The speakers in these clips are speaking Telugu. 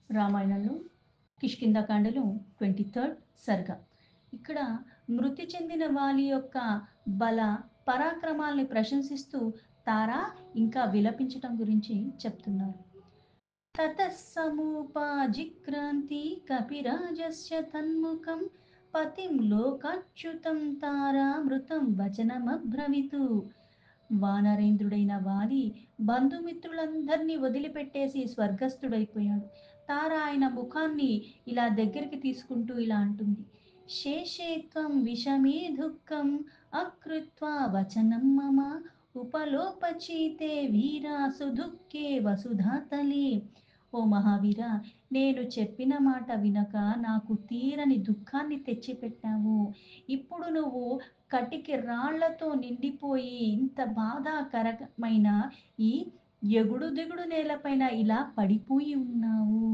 రామాయణంలో కిష్కింధకాండలో 23rd సర్గ. ఇక్కడ మృతి చెందిన వాలి యొక్క బల పరాక్రమాల్ని ప్రశంసిస్తూ తార ఇంకా విలపించటం గురించి చెప్తున్నారు. తతః సముపాజిక్రాంతి కపిరాజస్య తన్ముఖం పతిం లోకాచ్యుతం తారామృతం వచనమబ్రవీతు. వానరేంద్రుడైన వాలి బంధుమిత్రులందరినీ వదిలిపెట్టేసి స్వర్గస్థుడైపోయాడు. తార ఆయన ముఖాన్ని ఇలా దగ్గరికి తీసుకుంటూ ఇలా అంటుంది: శేషే త్వం విషమే దుఃఖం అకృత్వా వచనం మమ ఉపలోపచీతే వీరాసు దుఃఖే వసుధాతలే. ఓ మహావీర, నేను చెప్పిన మాట వినక నాకు తీరని దుఃఖాన్ని తెచ్చిపెట్టావు. ఇప్పుడు నువ్వు కటికి రాళ్లతో నిండిపోయి ఇంత బాధాకరమైన ఈ ఎగుడు దిగుడు నేలపైన ఇలా పడిపోయి ఉన్నావు.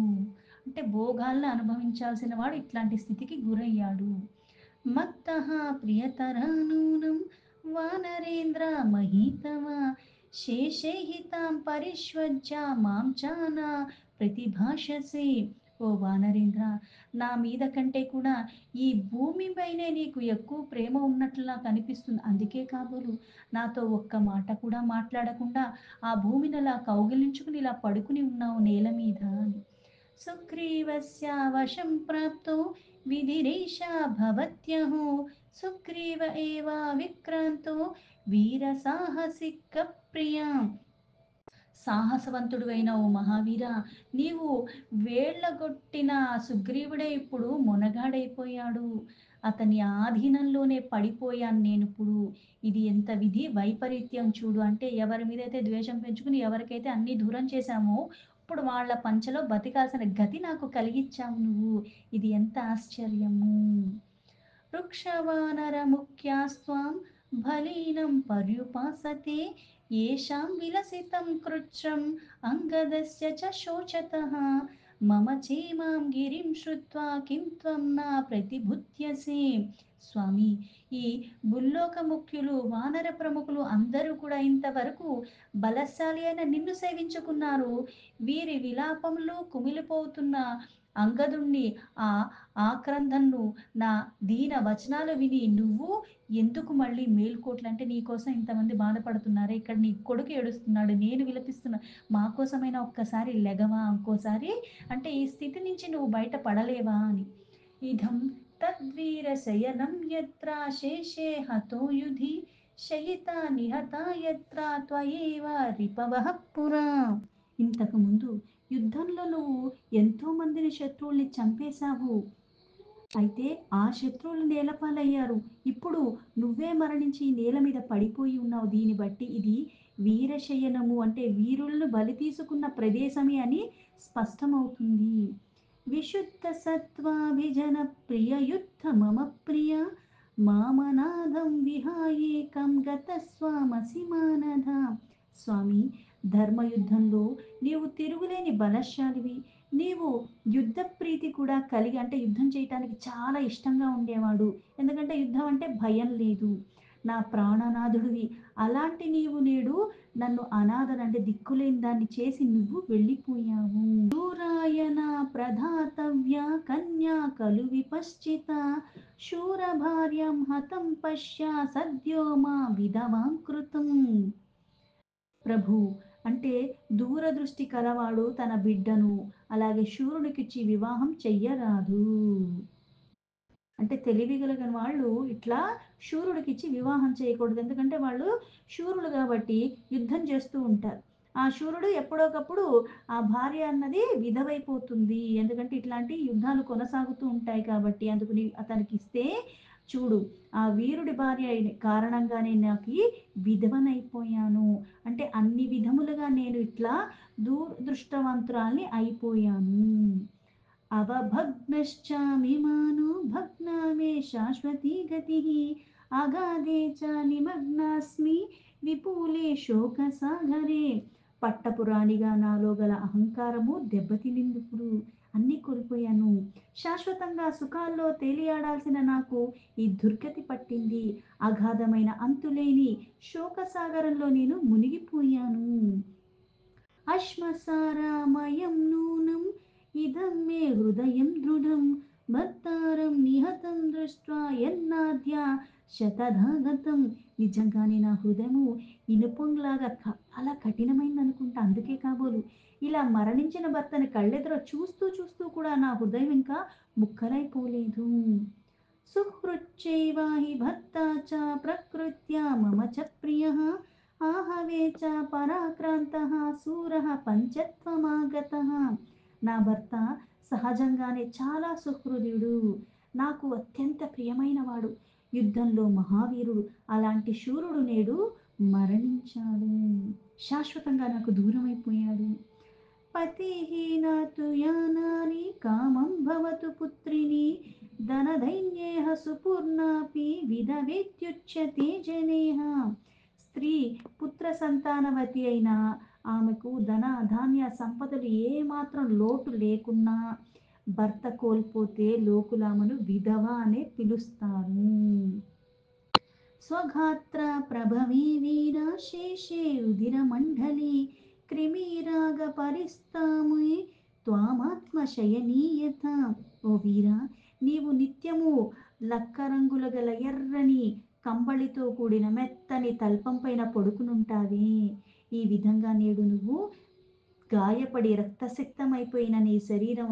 అంటే భోగాలను అనుభవించాల్సిన వాడు ఇట్లాంటి స్థితికి గురయ్యాడు. మత్తః ప్రియతరానూనం వానరేంద్ర మహీతవ శేషైహితాం పరిష్వజ్య మాం చానా ప్రతిభాషసే. ఓ వానరేంద్ర, నా మీద కంటే కూడా ఈ భూమిపైనే నీకు ఎక్కువ ప్రేమ ఉన్నట్లు నాకు అనిపిస్తుంది. అందుకే కాబోలు నాతో ఒక్క మాట కూడా మాట్లాడకుండా ఆ భూమిని అలా కౌగిలించుకుని ఇలా పడుకుని ఉన్నావు నేల మీద అని. సుగ్రీవస్య వశం ప్రాప్తో విధిరేషా భవత్యహో సుగ్రీవ ఏవ విక్రాంతో వీర సాహసిక ప్రియా. సాహసవంతుడు అయిన ఓ మహావీర, నీవు వేళ్లగొట్టిన సుగ్రీవుడే ఇప్పుడు మొనగాడైపోయాడు. అతని ఆధీనంలోనే పడిపోయాను నేను ఇప్పుడు. ఇది ఎంత విధి వైపరీత్యం చూడు. అంటే ఎవరి మీద అయితే ద్వేషం పెంచుకుని ఎవరికైతే అన్ని దూరం చేశామో ఇప్పుడు వాళ్ళ పంచలో బతికాల్సిన గతి నాకు కలిగించావు నువ్వు. ఇది ఎంత ఆశ్చర్యము. వృక్షవానరముఖ్యాస్త్వాం బలీనం పర్యుపాసతే येषां विलसितं कृच्छ्रम् अंगदस्य च शोचतः मम चेमां गिरिं श्रुत्वा किं त्वं न प्रतिबुध्यसे. స్వామి, ఈ భూలోక ముఖ్యులు వానర ప్రముఖులు అందరూ కూడా ఇంతవరకు బలశాలి అయిన నిన్ను సేవించుకున్నారు. వీరి విలాపంలో కుమిలిపోతున్న అంగదుణ్ణి, ఆ ఆక్రందన్ను, నా దీన వచనాలు విని నువ్వు ఎందుకు మళ్ళీ మేల్కోట్లు? అంటే నీ కోసం ఇంతమంది బాధపడుతున్నారే, ఇక్కడ నీ కొడుకు ఏడుస్తున్నాడు, నేను విలపిస్తున్నా, మా కోసమైనా ఒక్కసారి లెగవా ఇంకోసారి? అంటే ఈ స్థితి నుంచి నువ్వు బయట పడలేవా అని. ఇదం తద్వీర శయనం యత్ర శేషే హతో యుధి శయిత నిహత యత్ర త్వయేవ రిపవః పురా. ఇంతకు ముందు యుద్ధంలో నువ్వు ఎంతో మందిని శత్రువుల్ని చంపేశావు. అయితే ఆ శత్రువులు నేలపాలయ్యారు. ఇప్పుడు నువ్వే మరణించి నేల మీద పడిపోయి ఉన్నావు. దీన్ని బట్టి ఇది వీరశయనము అంటే వీరులను బలి తీసుకున్న ప్రదేశమే అని స్పష్టమవుతుంది. విశుద్ధ సత్వాభిజన ప్రియ యుద్ధ మమ ప్రియ మామనాథం విహాయేకం గతస్వామసి మానధ. స్వామి, ధర్మయుద్ధంలో నీవు తిరుగులేని బలశాలివి. నీవు యుద్ధ ప్రీతి కూడా కలిగి, అంటే యుద్ధం చేయటానికి చాలా ఇష్టంగా ఉండేవాడు. ఎందుకంటే యుద్ధం అంటే భయం లేదు. నా ప్రాణనాథుడివి. అలాంటి నీవు నేడు నన్ను అనాథను అంటే దిక్కులేని దాన్ని చేసి నువ్వు వెళ్ళిపోయావు. శూరాయన ప్రధాతవ్య కన్యా కలు విపశ్చిత శూర భార్యం హతం పశ్య సద్యో మా విధవాం కృతం. ప్రభు, అంటే దూరదృష్టి కలవాడు తన బిడ్డను అలాగే శూరునికిచ్చి వివాహం చెయ్యరాదు. అంటే తెలివి కలిగిన వాళ్ళు ఇట్లా శూరుడికిచ్చి వివాహం చేయకూడదు. ఎందుకంటే వాళ్ళు శూరులు కాబట్టి యుద్ధం చేస్తూ ఉంటారు. ఆ శూరుడు ఎప్పుడోకప్పుడు ఆ భార్య అన్నది విధవైపోతుంది. ఎందుకంటే ఇట్లాంటి యుద్ధాలు కొనసాగుతూ ఉంటాయి కాబట్టి అందుకని అతనికి ఇస్తే, చూడు, ఆ వీరుడి భార్య అయిన కారణంగానే నాకు విధవనైపోయాను. అంటే అన్ని విధములుగా నేను ఇట్లా దూరదృష్టవంతురాల్ని అయిపోయాను. అవభగ్నశ్చామిమాను భగ్నా మే శాశ్వతీ గతిః అగాధే చ నిమగ్నాస్మి విపులే శోకసాగరే. పట్టపురాణిగా నాలో గల అహంకారము దెబ్బతినిందిప్పుడు. అన్నీ కోల్పోయాను. శాశ్వతంగా సుఖాల్లో తేలియాడాల్సిన నాకు ఈ దుర్గతి పట్టింది. అగాధమైన అంతులేని శోకసాగరంలో నేను మునిగిపోయాను. అశ్మసారామయం నూనం ఇదం హృదయం దృఢం భర్తారం నిహతం దృష్ట్వా ఎన్నాద్య శతధాగతం. నిజంగానే నా హృదయము ఇనుపంలాగా చాలా కఠినమైంది అనుకుంటా, అందుకే కాబోలు ఇలా మరణించిన భర్తని కళ్ళెదుర చూస్తూ చూస్తూ కూడా నా హృదయం ఇంకా ముక్కలైపోలేదు. సుహృచ్చైవ హి భర్తా చ ప్రకృత్యా మమ చ ప్రియః ఆహవే చ పరాక్రాంతః శూరః పంచత్వమాగతః. నా భర్త సహజంగానే చాలా సుహృదుడు, నాకు అత్యంత ప్రియమైనవాడు, యుద్ధంలో మహావీరుడు. అలాంటి శూరుడు నేడు మరణించాడు, శాశ్వతంగా నాకు దూరమైపోయాడు. పతిహీనా తు యా నారీ కామం భవతు పుత్రిణి ధనధైన్యేహ సుపూర్ణాపి విధవేత్యుచ్యతే జనేహ. స్త్రీ పుత్ర సంతానవతి అయినా ఆమెకు ధన ధాన్య సంపదలు ఏమాత్రం లోటు లేకున్నా భర్త కోల్పోతే లోకులామను విధవ అనే పిలుస్తారు. స్వగాత్ర ప్రభవీ వీర శేషే రుధిరమండలి క్రిమిరాగ పరిస్తాముయ్ త్వామాత్మశయనీయత. ఓ వీరా, నీవు నిత్యము లక్క రంగుల గల ఎర్రని కంబళితో కూడిన మెత్తని తల్పం పైన పడుకునుంటావే. ఈ విధంగా నేడు నువ్వు గాయపడి రక్తసిక్తమైపోయిన నీ శరీరం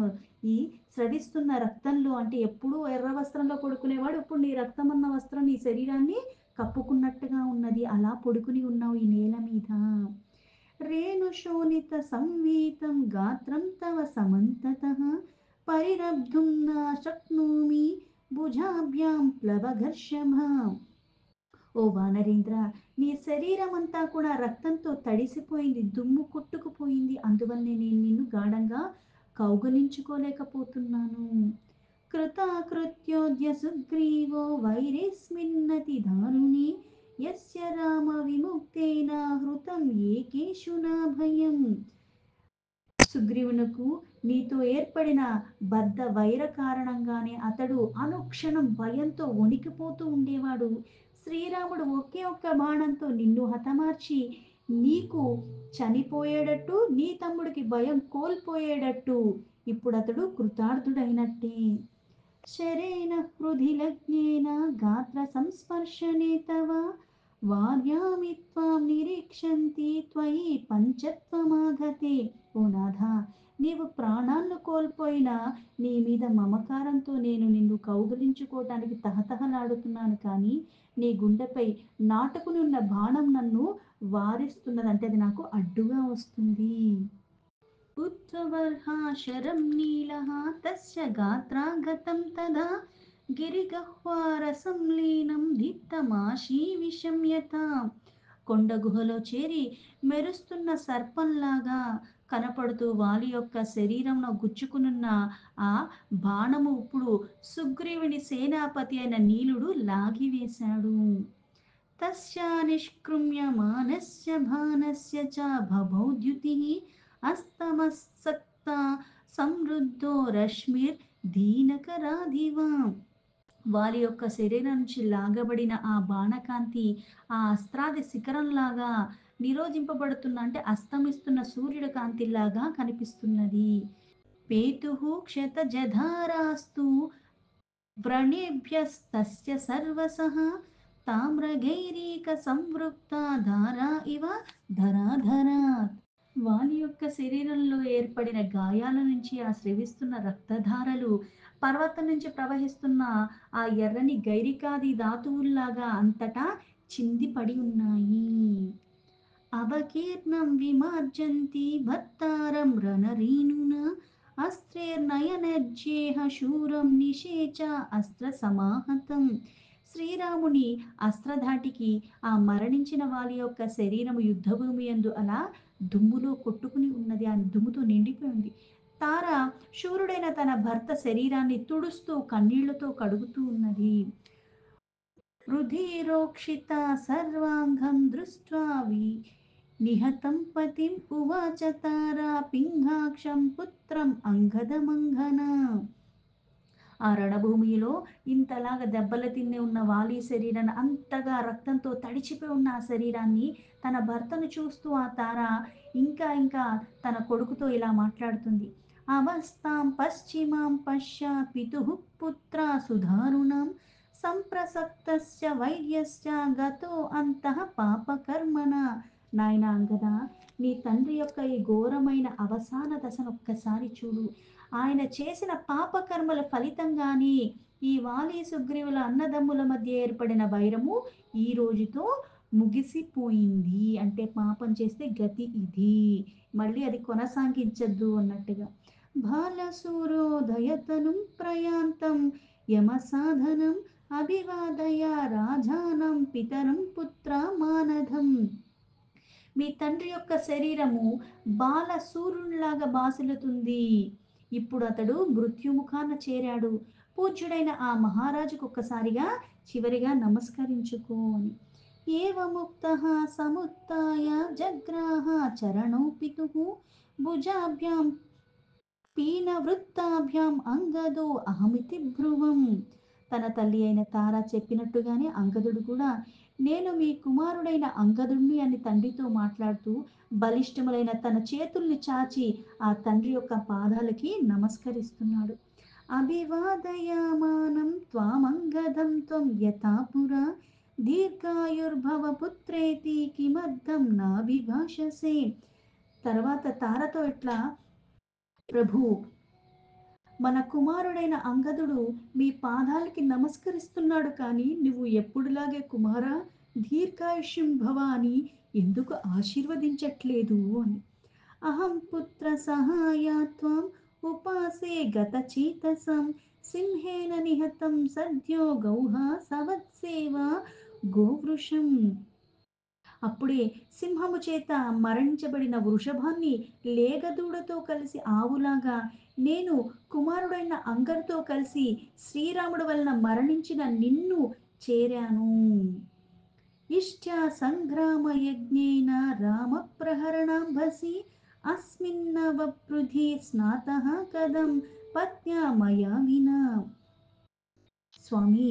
ఈ స్రవిస్తున్న రక్తంలో, అంటే ఎప్పుడూ ఎర్ర వస్త్రంలో పడుకునేవాడు ఇప్పుడు నీ రక్తం అన్న వస్త్రం నీ శరీరాన్ని కప్పుకున్నట్టుగా ఉన్నది. అలా పడుకుని ఉన్నావు ఈ నేల మీద. రేణుశోణిత సంవీతం గాత్రం తవ సమంతతః పరిరబ్ధుం నా శక్నోమి భుజాభ్యాం ప్లవఘర్షభ. ఓ వానరేంద్ర, నీ శరీరం అంతా కూడా రక్తంతో తడిసిపోయింది, దుమ్ము కొట్టుకుపోయింది, అందువల్లనే నేను నిన్ను గాఢంగా కౌగలించుకోలేకపోతున్నాను. కృతాకృత్యోద్య సుగ్రీవో వైరేస్మిన్నతి దారుణి యస్య రామ విముక్తేన హృతం ఏకేషు నా భయం. సుగ్రీవునకు నీతో ఏర్పడిన బద్ధ వైర కారణంగానే అతడు అనుక్షణం భయంతో వణికిపోతూ ఉండేవాడు. శ్రీరాముడు ఒకే ఒక్క బాణంతో నిన్ను హతమార్చి నీకు చనిపోయేటట్టు, నీ తమ్ముడికి భయం కోల్పోయేటట్టు ఇప్పుడు అతడు కృతార్థుడైనట్టే. శరేణ హృది లగ్నేన గాత్ర సంస్పర్శనే తవ వార్యామి త్వాం నిరీక్షంతి త్వయి పంచత్వమాగతే. ఓ నాథ, నీవు ప్రాణాలను కోల్పోయినా నీ మీద మమకారంతో నేను నిన్ను కౌగిలించుకోవటానికి తహతహలాడుతున్నాను, కానీ నీ గుండెపై నాటుకుని ఉన్న బాణం నన్ను వారిస్తున్నదంటే అది నాకు అడ్డుగా వస్తుంది. ఉత్వబర్హా శరం నీలః తస్య గాత్రాగతం తదా గిరిగహ్వార సంలీనం దీప్తమాశీ విషమ్యత. కొండ గుహలో చేరి మెరుస్తున్న సర్పంలాగా కనపడుతూ వాలి యొక్క శరీరంలో గుచ్చుకునున్న ఆ బాణము ఇప్పుడు సుగ్రీవుని సేనాపతి అయిన నీలుడు లాగివేశాడు. తస్య నిష్క్రమ్యమానస్య బాణస్య చ బభౌ ద్యుతిః అస్తమసక్త సమృద్ధో రశ్మిర్ దీనకరాదివ. వాలి యొక్క శరీరం నుంచి లాగబడిన ఆ బాణకాంతి ఆ అస్త్రాది శిఖరంలాగా నిరోధింపబడుతున్న, అంటే అస్తమిస్తున్న సూర్యుడి కాంతిలాగా కనిపిస్తున్నది. పేతుః క్షతజధారాస్తు వ్రణేభ్యస్తస్య సర్వసః తామ్రగైరీక సంవృక్త ధారా ఇవ ధరాధరాత్. వాలి యొక్క శరీరంలో ఏర్పడిన గాయాల నుంచి ఆ స్రవిస్తున్న రక్తధారలు పర్వతం నుంచి ప్రవహిస్తున్న ఆ ఎర్రని గైరికాది ధాతువుల్లాగా అంతటా చింది పడి ఉన్నాయి. అవకీర్ణం విమార్జంతి భర్తారం రణరీనున అస్త్రైర్నయనజ్యేహ శూరం నిషేచ అస్త్ర సమాహతం. శ్రీరాముని అస్త్రధాటికి ఆ మరణించిన వాలి యొక్క శరీరము యుద్ధభూమి యందు అలా దుమ్ములో కొట్టుకుని ఉన్నది, ఆ దుమ్ముతో నిండిపోయింది. తార శూరుడైన తన భర్త శరీరాన్ని తుడుస్తూ కన్నీళ్లతో కడుగుతూ ఉన్నది. రుధిరోక్షిత సర్వాంగం దృష్ట్వా నిహతం పతిం ఉవాచ తారా పింగాక్షం పుత్రం అంగదమంగన. ఆ రణభూమిలో ఇంతలాగా దెబ్బలు తిని ఉన్న వాలి శరీరాన్ని, అంతగా రక్తంతో తడిచిపోయి ఉన్న ఆ శరీరాన్ని తన భర్తను చూస్తూ ఆ తార ఇంకా ఇంకా తన కొడుకుతో ఇలా మాట్లాడుతుంది. అవస్థాం పశ్చిమాం పశ్య పితుః పుత్రా సుధారుణం సంప్రసక్తస్య వైర్యస్య గతో అంతః పాపకర్మణ. నాయన అంగద, నీ తండ్రి యొక్క ఈ ఘోరమైన అవసాన దశను ఒక్కసారి చూడు. ఆయన చేసిన పాపకర్మల ఫలితంగానే ఈ వాలి సుగ్రీవుల అన్నదమ్ముల మధ్య ఏర్పడిన వైరము ఈ రోజుతో ముగిసిపోయింది. అంటే పాపం చేస్తే గతి ఇది, మళ్ళీ అది కొనసాగించద్దు అన్నట్టుగా. బాలసూరోదయతనుం ప్రయాంతం యమసాధనం అభివాదయ రాజానం పితరం పుత్ర మానధం. మీ తండ్రి యొక్క శరీరము బాల సూర్యునిలాగా బాసిల్లుతుంది. ఇప్పుడు అతడు మృత్యుముఖాన చేరాడు. పూజ్యుడైన ఆ మహారాజుకు ఒక్కసారిగా చివరిగా నమస్కరించుకో అని. ఏవముక్తః సముత్థాయ జగ్రాహ చరణౌ పితుః భుజాభ్యాం పీనవృత్తాభ్యాం అంగదో అహమితి భ్రువం. తన తల్లి అయిన తార చెప్పినట్టుగానే అంగదుడు కూడా నేను మీ కుమారుడైన అంగదుడిని అని తండ్రితో మాట్లాడుతూ బలిష్టములైన తన చేతుల్ని చాచి ఆ తండ్రి యొక్క పాదాలకి నమస్కరిస్తున్నాడు. అభివాదయామానం త్వామంగదం త్వం యథాపురా దీర్ఘాయుర్భవ పుత్రేతి కిమర్థం నాభిభాషసే. తర్వాత తారతో ఇట్లా, ప్రభు, మన కుమారుడైన అంగదుడు మీ పాదాలకి నమస్కరిస్తున్నాడు, కానీ నువ్వు ఎప్పుడులాగే కుమారా దీర్ఘాయుష్యం భవ అని ఎందుకు ఆశీర్వదించట్లేదు అని. అహం పుత్ర సహాయాత్వం ఉపాసే గతచేతసం సింహేన నిహతం సద్యో గౌహ సవత్సేవ గోవృషం. అప్పుడే సింహము చేత మరణించబడిన వృషభాన్ని లేగదూడతో కలిసి ఆవులాగా నేను కుమారుడైన అంగదుతో కలిసి శ్రీరాముడు వలన మరణించిన నిన్ను చేరాను. ఇష్ట్యా సంగ్రామ యజ్ఞేన రామ ప్రహరణాంభసి అస్మిన్నవపృథి స్నాతః కదం పత్న్యా మయా వినా. స్వామి,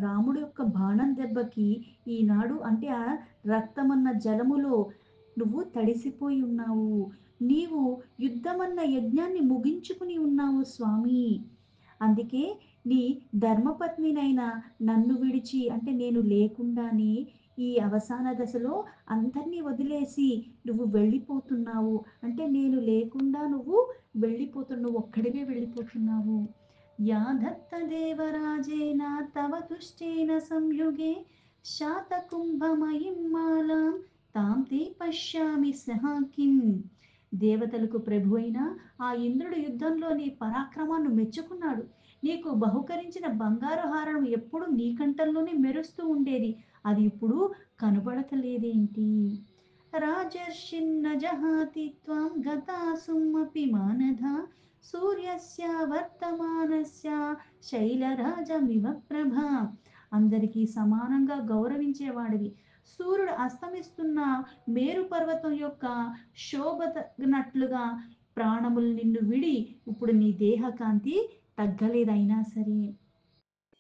రాముడు యొక్క బాణం దెబ్బకి ఈనాడు అంటే ఆ రక్తమన్న జలములో నువ్వు తడిసిపోయి ఉన్నావు. నీవు యుద్ధమన్న యజ్ఞాన్ని ముగించుకుని ఉన్నావు స్వామి. అందుకే నీ ధర్మపత్నినైన నన్ను విడిచి, అంటే నేను లేకుండానే ఈ అవసాన దశలో అందరినీ వదిలేసి నువ్వు వెళ్ళిపోతున్నావు. అంటే నేను లేకుండా నువ్వు వెళ్ళిపోతున్నావు, ఒక్కడివే వెళ్ళిపోతున్నావు. యా దత్తదేవరాజేన తవ తుష్టేన సంయుగే శాతకుంభమయీం మాలాం తాం తే పశ్యామి సహాకిం. దేవతలకు ప్రభు అయిన ఆ ఇంద్రుడు యుద్ధంలో నీ పరాక్రమాన్ని మెచ్చుకున్నాడు. నీకు బహుకరించిన బంగారు హారం ఎప్పుడు నీ కంఠంలోనే మెరుస్తూ ఉండేది, అది ఇప్పుడు కనబడతలేదేంటి? రాజర్షిన్న జహాతి త్వం గతాసుమపి మానధ సూర్యస్య వర్తమానస్య శైలరాజమివ ప్రభ. అందరికీ సమానంగా గౌరవించేవాడివి. సూర్యుడు అస్తమిస్తున్న మేరు పర్వతం యొక్క శోభనట్లుగా ప్రాణములు నిన్ను విడి ఇప్పుడు నీ దేహకాంతి తగ్గలేదైనా సరే.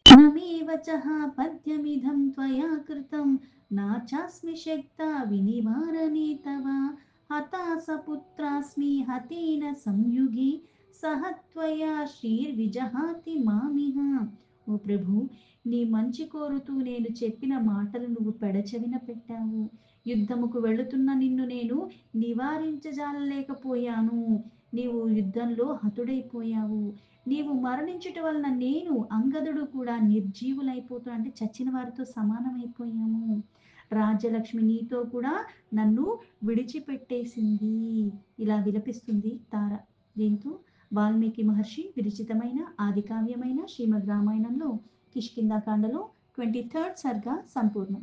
నమేవ చహ పద్యమిదం త్వయా కృతం నాచాస్మి శక్తా వినివారణే తవ హతాస పుత్రాస్మి హతేన సంయుగి సహ త్వయా శ్రీర్విజహాతి మామిహ. ఓ ప్రభు, నీ మంచి కోరుతూ నేను చెప్పిన మాటలు నువ్వు పెడచెవిన పెట్టావు. యుద్ధముకు వెళుతున్న నిన్ను నేను నివారించజాలలేకపోయాను. నీవు యుద్ధంలో హతుడైపోయావు. నీవు మరణించుట వలన నేను అంగదుడు కూడా నిర్జీవులైపోతూ, అంటే చచ్చిన వారితో సమానమైపోయాము. రాజ్యలక్ష్మి నీతో కూడా నన్ను విడిచిపెట్టేసింది. ఇలా విలపిస్తుంది తార. దీంతో వాల్మీకి మహర్షి విరచితమైన ఆదికావ్యమైన శ్రీమద్ రామాయణంలో కిష్కింధాకాండలో 23rd సర్గ సంపూర్ణం.